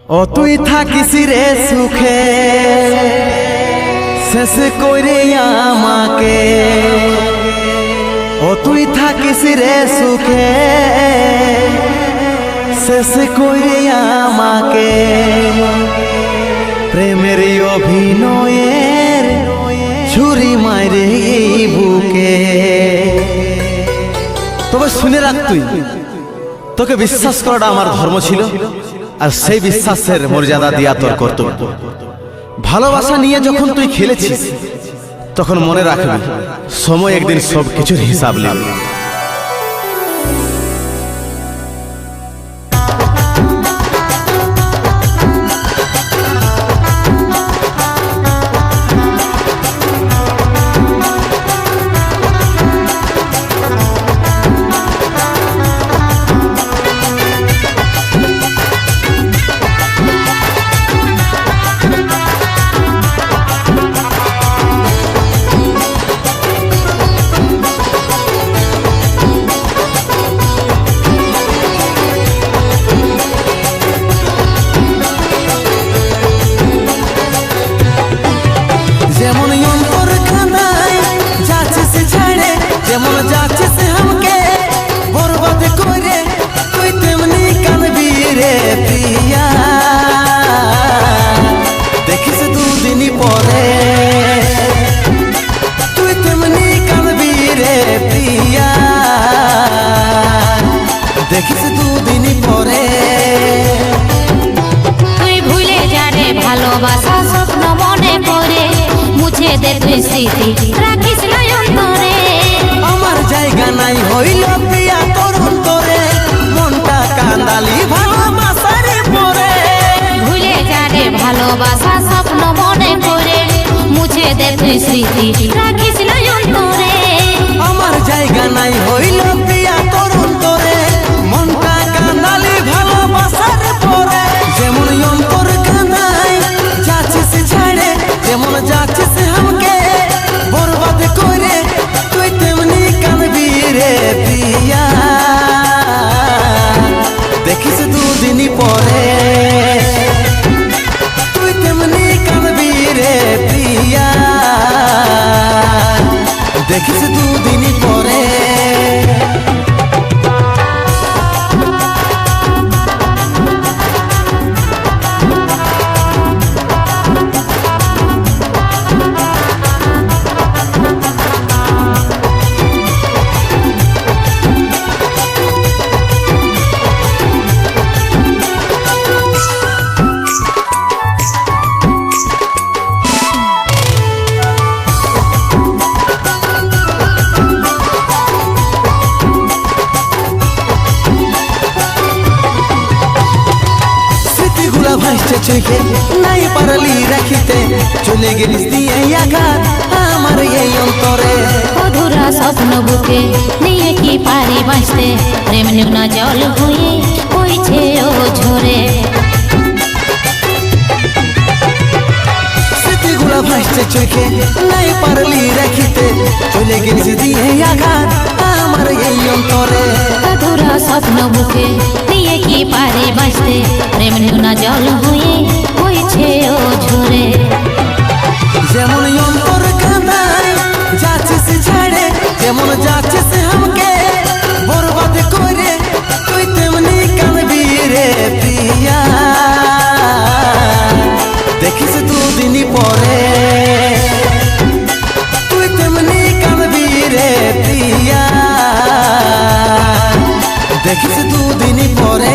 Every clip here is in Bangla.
ও তুই থাকিস রে সুখে শেষ করে আমাকে, ও তুই থাকিস রে সুখে শেষ করে আমাকে, প্রেমের অভিনয়ের ছুরি মারে বুকে। তবে শুনে রাখ, তুই তোকে বিশ্বাস করাটা আমার ধর্ম ছিল, আর সেই বিশ্বাসের মর্যাদা দিয়া তোর কর্তব্য। ভালোবাসা নিয়ে যখন তুই খেলেছিস তখন মনে রাখবি সময় একদিন সবকিছুর হিসাব নেবে। যেমন যাচ্ছিস हमके बर्बाद করে, তুই তেমনি কাঁদবি রে প্রিয়া, দেখিস দুদিন পরে, তুই তেমনি কাঁদবি রে প্রিয়া, দেখিস দুদিন পরে। তুই ভুলে যা রে ভালোবাসা স্বপ্ন মনে করে, মুছে দে তুই স্মৃতি রাখিস না অন্তরে। আমার জায়গা নাই হইল প্রিয়া তোর অন্তরে, মনটা কান্দালি ভালোবাসার পরে। ভুলে যা রে ভালোবাসা স্বপ্ন মনে করে, মুছে দে তুই স্মৃতি রাখিস না অন্তরে। আমার জায়গা নাই হইল প্রিয়া তোর অন্তরে, মনটা কান্দালি ভালোবাসার পরে। যেমন অন্তর কান্দাই যাচ্ছিস ছাড়ে, যেমন যাচ্ছিস हमके বরবাদ করে, তুই তেমনি কাঁদবি রে প্রিয়া, দেখিস দুদিন পরে, তুই তেমনি কাঁদবি রে প্রিয়া, দেখিস দুদিন পরে। ভাসছে চোখে নাই পারলি রাখিতে, চলে গেলিস দিয়ে আঘাত আমার এই অন্তরে। অধুরা স্বপ্ন বুকে নিয়ে কি পারি বাঁচতে, প্রেম নিম্না জল হয়ে বইছে ও ঝরে। স্মৃতিগুলা ভাসছে চোখে নাই পারলি রাখিতে, চলে গেলিস দিয়ে আঘাত আমার এই অন্তরে। অধুরা স্বপ্ন বুকে নিয়ে কি পারি বাঁচতে, প্রেম নিম্না জল হয়ে বইছে ও ঝরে। যেমন অন্তর কাঁদাই যাচ্ছিস ছাড়ে, যেমন যাচ্ছিস हमके বরবাদ করে, তুই তেমনি কাঁদবি রে প্রিয়া, দেখিস দুদিন পরে, তুই তেমনি কাঁদবি রে প্রিয়া, দেখিস দুদিন পরে।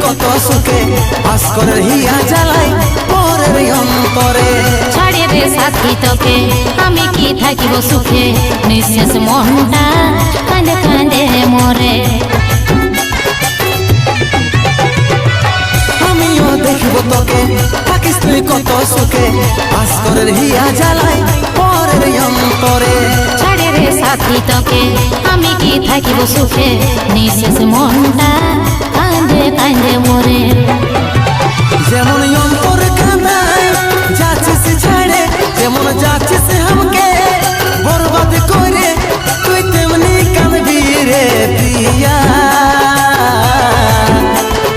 কত সুখে ভাস্করের হিয়া জ্বালাই পরের অন্তরে। ছাড়িয়ে দে সাথী তোকে আমি কি থাকিব সুখে নিঃশেষ মনটা কাঁদে কাঁদে মরে আমিও দেখব তোকে থাকিস তুই কত সুখে ভাস্করের হিয়া জ্বালায় পরের অন্তরে ছাড়ে রে সাথী তোকে আমি কি থাকিব সুখে নিঃশেষ মনটা কাঁদে কাঁদে মরে যেমন অন্তর কাঁদায় যাচ্ছিস ছেড়ে যেমন যাচ্ছিস আমাকে বরবাদ করে তুই তেমনি কাঁদবি রে প্রিয়া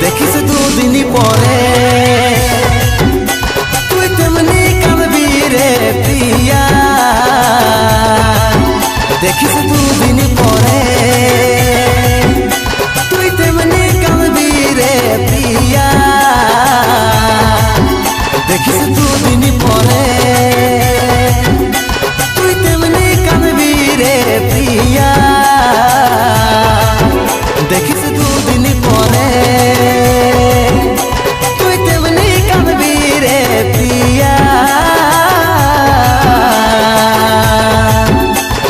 দেখিস দুদিন পরে তুই তেমনি কাঁদবি রে প্রিয়া দেখিস দুদিন পরে তুই তেমনি কাঁদবি রে প্রিয়া দেখিস দুদিন পরে তুই তেমনি কাঁদবি রে প্রিয়া দেখিস দুদিন পরে তুই তেমনি কাঁদবি রে প্রিয়া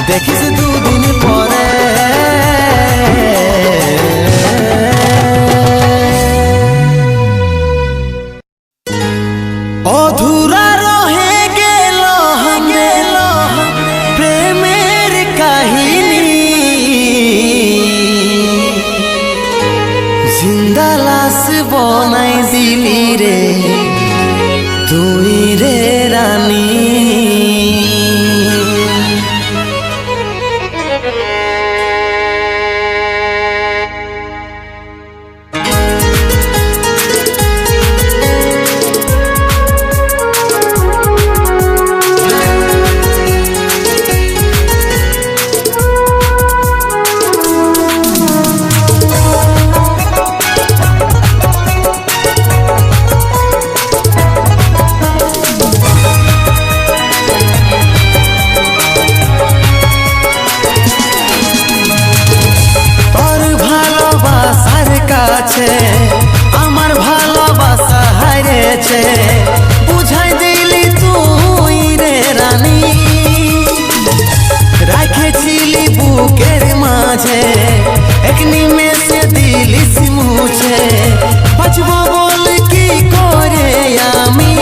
দেখিস দুদিন পরে অধুরা রহে গেল প্রেমের কাহিনী জিন্দা লাশ বনাই দিলি রে তুই রে রানী আমার ভালোবাসা হারিয়েছে বুঝাই দিলি তুই রে রানী রাখেছিলি বুকের মাঝে এক নিমেষে দিলিস মুছে বাঁচব বল কি করে আমি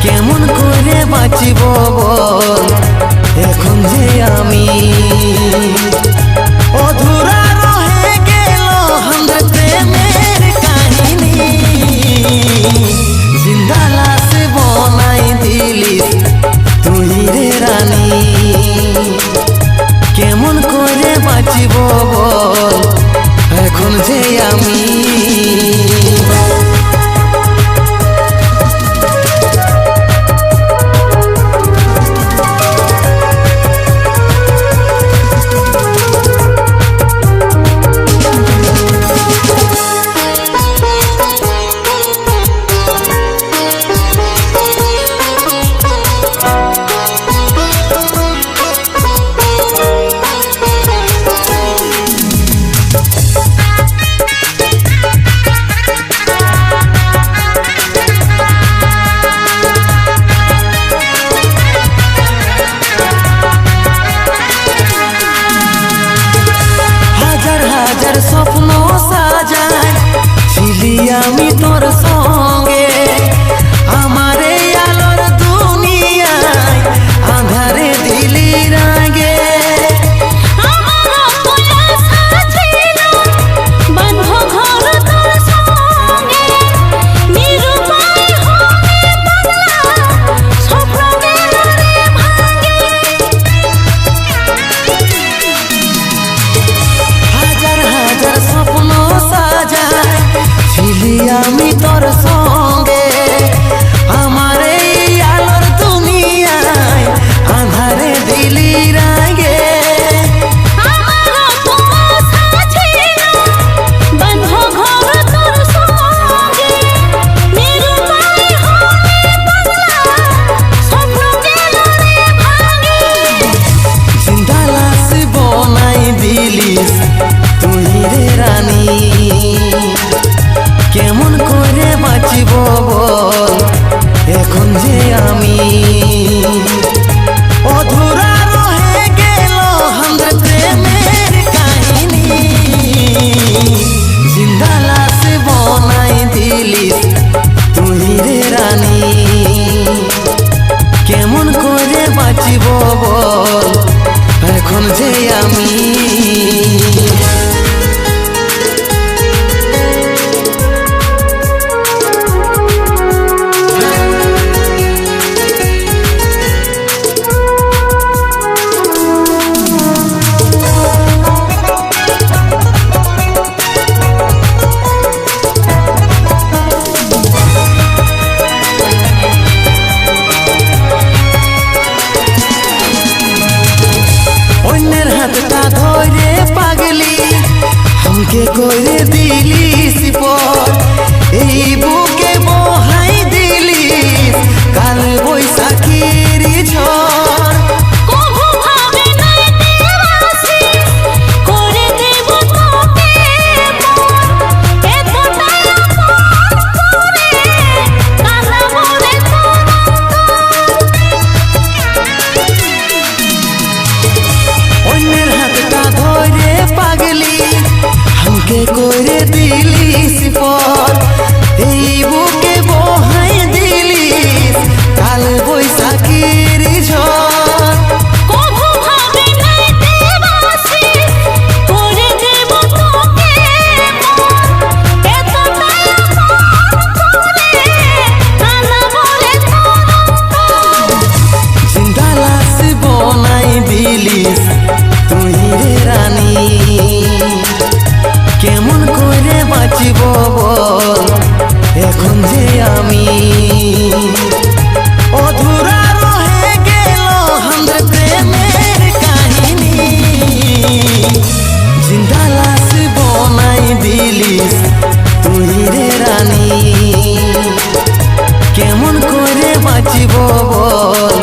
কেমন করে বাঁচিব বল এখন যে আমি অধুরা রহে গেল আমাদের প্রেমের কাহিনী জিন্দা লাশ বনাই দিলি তুই রে রানী কেমন করে বাঁচিব বল এখন যে আমি বৈশাখীর ঝড় কভু ভাবে নাইতে বাসি করে দেব তোকে এত দয়া করে কানা বলে জিন্দা লাশ বনাই দিলিস তুই রে রানী কেমন করে বাঁচিব বল এখন যে আমি অধুরা রহে গেল আমাদের প্রেমের কাহিনী জিন্দা লাশ বনাই দিলিস তুই রে রানী কেমন করে বাঁচিব বল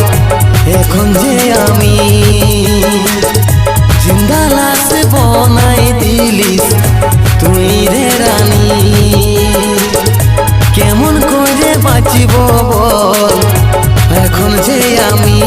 এখন যে আমি জিন্দা লাশ বনাই দিলিস তুই রে রানী কেমন করে বাঁচিব বল এখন যে আমি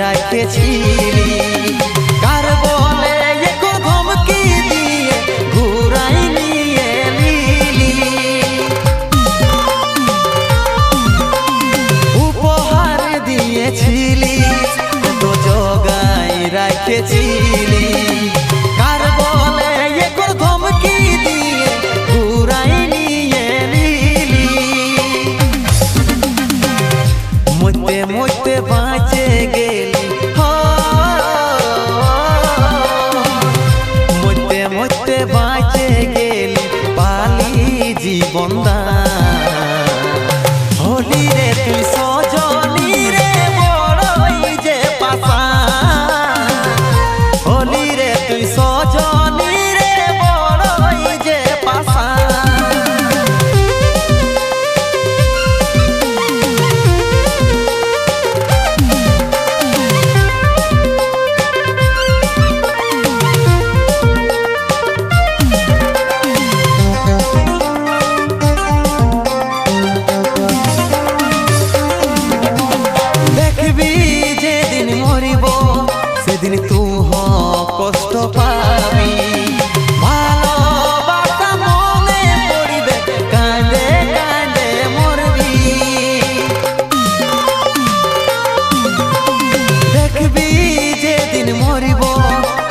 রেখেছিলি কার বলে এক ধমকি দিয়ে ঘুরাই নিয়ে নিলি উপহার দিয়েছিলি তো জগাই রেখেছিলি কার বলে এক ধমকি দিয়ে ঘুরাই নিয়ে নিলি মতে মতে বাঁচে গেলি মতে মতে বাঁচে গেলি পালি জীবন হলি রে তুই সজনি রে বড়ই যে পাশা হলি রে তুই সজনি রে বড়ই যে পাশা সেদিন তুই কষ্ট পাবি ভালোবাসা মনে পড়িবে কাঁদে কাঁদে মরবি দেখবি যেদিন মরিব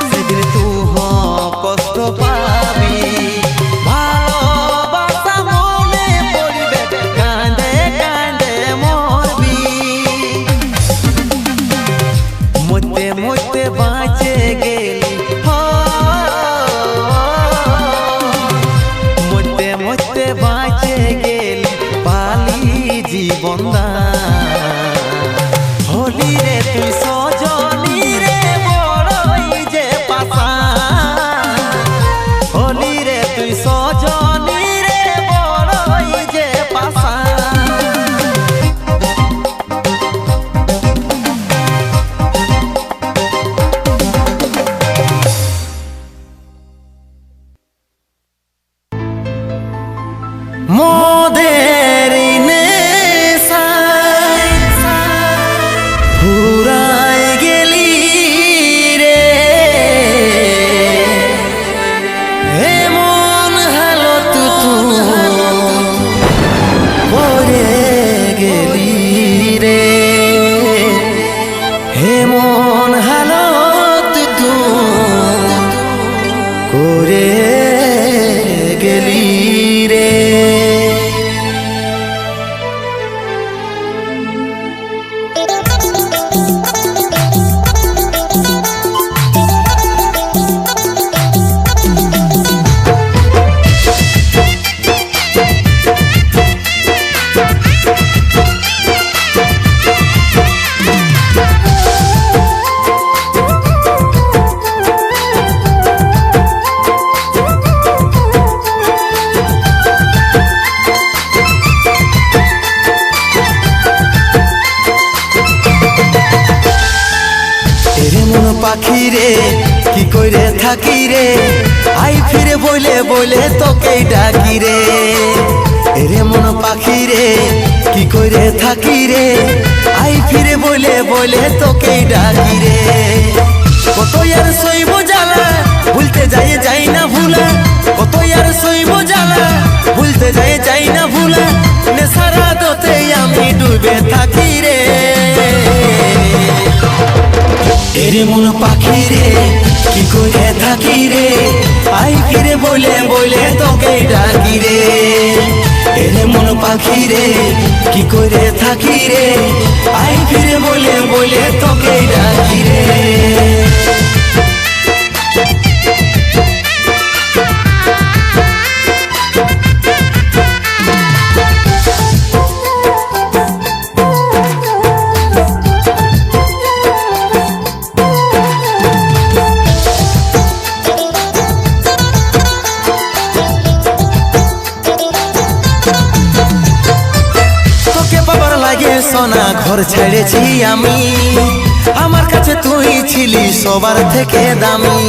সেদিন তুই কষ্ট পাবি ভালোবাসা মনে পড়িবে কাঁদে কাঁদে মরবি মতে মতে বাঁচে গেলি করে গেলি রে। পাখি রে কি কইরে থাকি রে, আই ফিরে বলে বলে তোকে ডাকি রে। এরে মন পাখি রে কি কইরে থাকি রে, আই ফিরে বলে বলে তোকে ডাকি রে। কত আর সইব জ্বালা ভুলতে যাই না ভুলা, কত আর সইব জ্বালা ভুলতে যাই না ভুলা, নেশারা দোতে আমি ডুবে থাকি রে। এরে মন পাখি রে কি করে থাকি রে, আই ফিরে বলে বলে তোকে ডাকি রে। এরে মন পাখি রে কি করে থাকি রে, আই ফিরে বলে বলে তোকে ডাকি রে। সোনা ঘর ছেড়েছি আমি, আমার কাছে তুই ছিলি সবার থেকে দামি।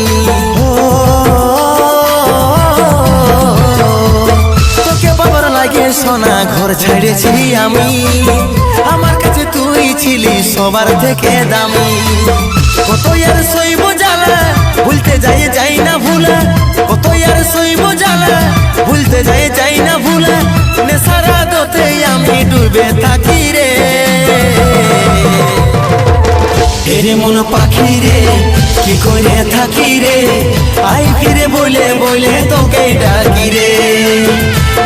তোকে বাবার লাগে সোনা ঘর ছেড়েছি আমি, আমার কাছে তুই ছিলি সবার থেকে দামি। কত আর সইব জ্বালা ভুলতে যাই না ভুলা, কত আর সইব জ্বালা ভুলতে যাই না ভুলা, নেশারা দোতে আমি ডুবে থাকি রে। এরে মন পাখি রে কি করে থাকি রে, আই ফিরে বলে বলে তোকে ডাকি রে।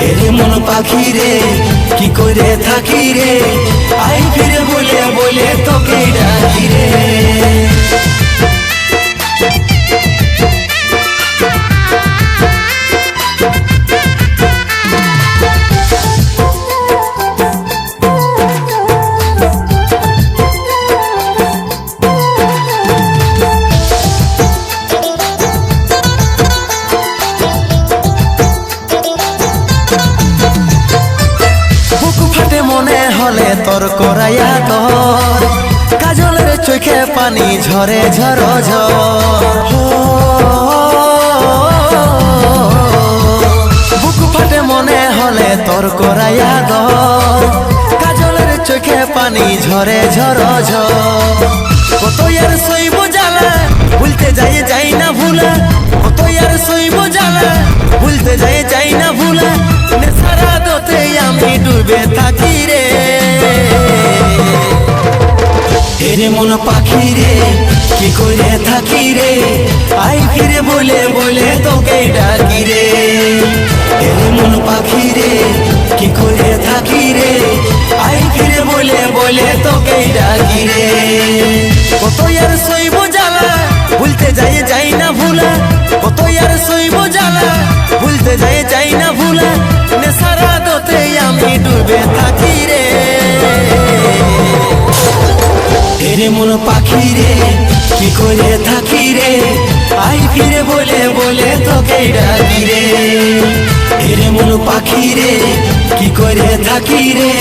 এরে মন পাখি রে কি করে থাকি রে, আই ফিরে বলে বলে তোকে ডাকি রে। তোর করাইয়া তোর কাজলের চোখে পানি ঝরে ঝর ঝর, বুক ফাটে মনে হলে তোর করাইয়া তোর কাজলের চোখে পানি ঝরে ঝর ঝর। কত আর সইব জ্বালা ভুলতে যাই না ভুলা, কত আর সইব জ্বালা ভুলতে যাই না ভুলা, নেশারা দোতে আমি ডুবে থাকি রে। এরে মন পাখি রে কি করে থাকি রে, আই ফিরে বলে বলে তোকে ডাকি রে। এরে মন পাখি রে কি করে থাকি রে, আই ফিরে বলে বলে তোকে ডাকি রে। কত আর সইব জ্বালা ভুলতে যাই না ভুলা, কত আর সইব জ্বালা ভুলতে যাই না ভুলা, নেশারা দোতে আমি ডুবে থাকি রে। এরে মন পাখি রে কি করে থাকি রে, আই ফিরে বলে বলে তোকে ডাকি রে। এরে মন পাখি রে কি করে থাকি রে,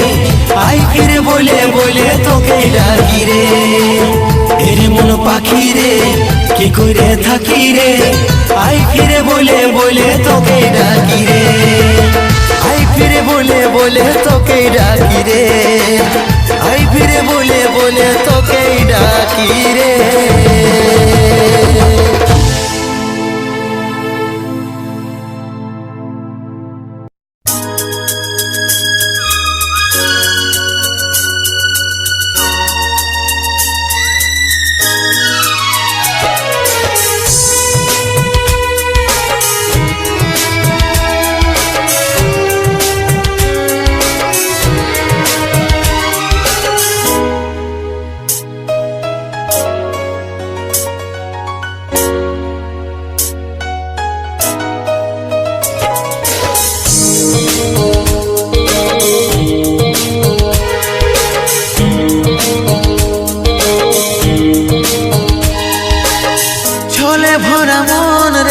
আই ফিরে বলে বলে তোকে ডাকি রে। এরে মন পাখি রে কি করে থাকি রে, আই ফিরে বলে বলে তোকে ডাকি রে। আই ফিরে বলে বলে তোকে ডাকি রে, আই ফিরে বলে বলে তোকে ডাকি রে।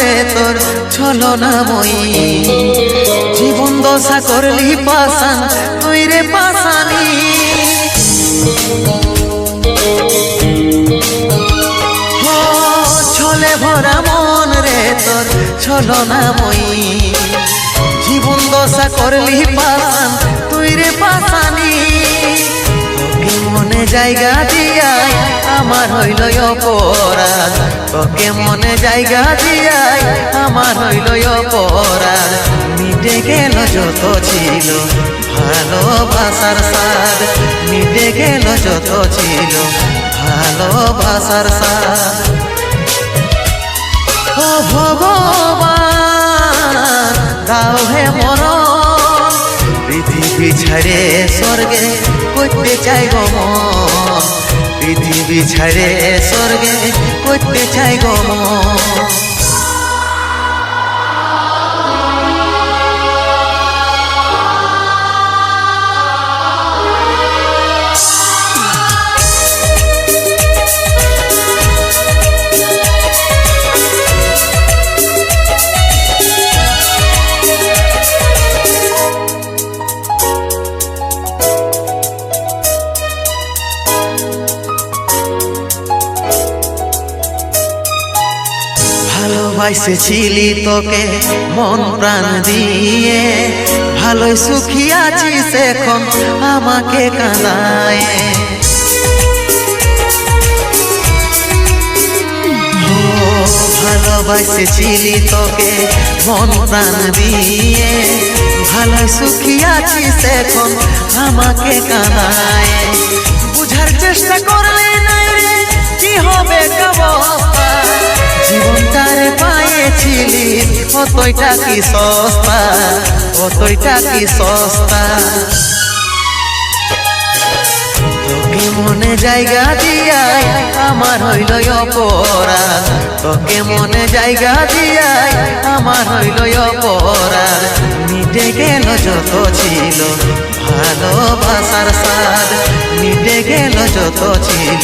রে তোর ছলনাময়ী জীবন দশা করলি পাশান তুই রে পাশানি ছলে ভরা মন রে তোর ছলনাময়ী জীবন দশা করলি পাশান তুই রে পাশানি তোকে মনে জায়গা দিয়াই আমার হইল অপরাধ তোকে মনে জায়গা দিয়াই আমার হইল অপরাধ মিটে গেল যত ছিল ভালোবাসার স্বাদ মিটে গেল যত ছিল ভালোবাসার স্বাদ ও ভগবান দাও হে মরণ পৃথিবী ছেড়ে স্বর্গে করতে চাই গো মন পৃথিবী ছেড়ে স্বর্গে করতে চাই গো মন ভালোবাসেছিলি তোকে মন প্রাণ দিয়ে ভালোই সুখী আছিস এখন আমাকে কাঁদায় ভালোবাসেছিলি তোকে মন প্রাণ দিয়ে ভালোই সুখী আছিস এখন আমাকে কাঁদায় বুঝার চেষ্টা করলে নাই রে কি হবে অবস্থা জীবনটারে পাইছিলি অতইটা কি সস্তা অতইটা কি সস্তা তোকে মনে জায়গা দিয়াই আমার হইল অপরাধ তোকে মনে জায়গা দিয়াই আমার হইল অপরাধ মিটে গেল যত ছিল ভালোবাসার স্বাদ মিটে গেল যত ছিল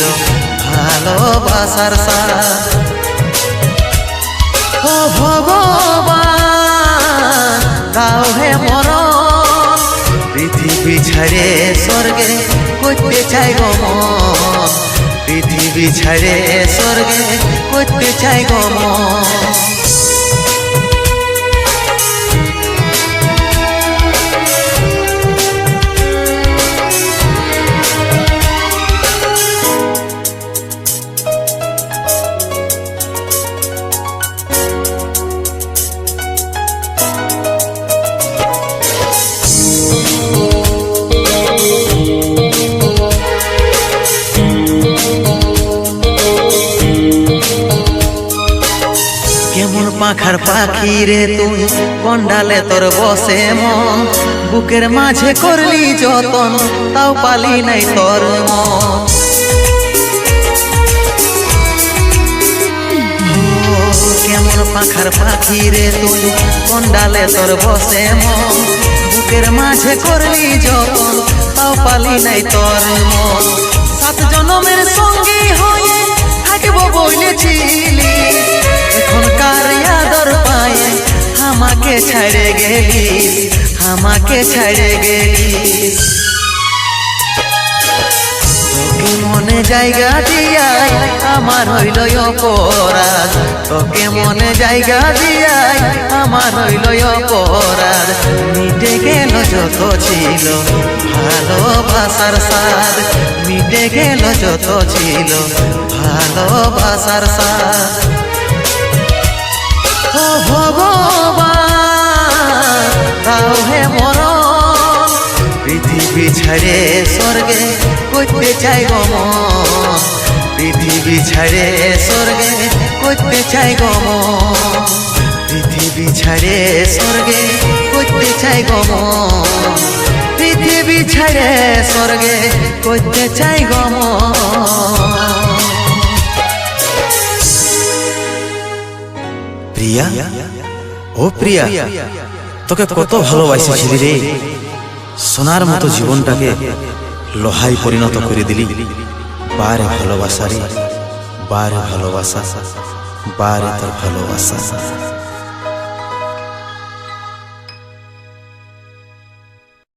ভালোবাসার স্বাদ ও ভগবান দাও হে মরণ পৃথিবী ছেড়ে স্বর্গে করতে চাই গো মন পৃথিবী ছেড়ে স্বর্গে করতে চাই গো মন কেমন পাখার পাখি রে তুই কন্ডালে তোর বসে মন বুকের মাঝে করলি যতন তাও পালি নাই তোর মন কেমন পাখার পাখি রে তুই কন্ডালে তোর বসে মন বুকের মাঝে করলি যতন তাও পালি নাই তোর মন সাত জনমের সঙ্গী হয়ে থাকবো বলেছিলি এখনকার আদর পায়ে আমাকে ছেড়ে গেলিস আমাকে ছেড়ে গেলিস তোকে মনে জায়গা দিয়াই আমার হইল অপরাধ তোকে মনে জায়গা দিয়াই আমার হইল অপরাধ মিটে গেল যত ছিল ভালোবাসার স্বাদ মিটে গেল যত ছিল ভালোবাসার স্বাদ ও ভগবান দাও হে মরণ পৃথিবী ছেড়ে স্বর্গে করতে চাই গো মন পৃথিবী ছেড়ে স্বর্গে করতে চাই গো মন পৃথিবী ছেড়ে স্বর্গে করতে চাই গো মন পৃথিবী ছেড়ে স্বর্গে করতে চাই গো মন প্রিয়া ও প্রিয়া তোকে কত ভালোবাসেছিলি রে সোনার মতো জীবনটাকে লোহায় পরিণত করে দিলি বারে ভালোবাসা রে বারে ভালোবাসা বারে তোর ভালোবাসা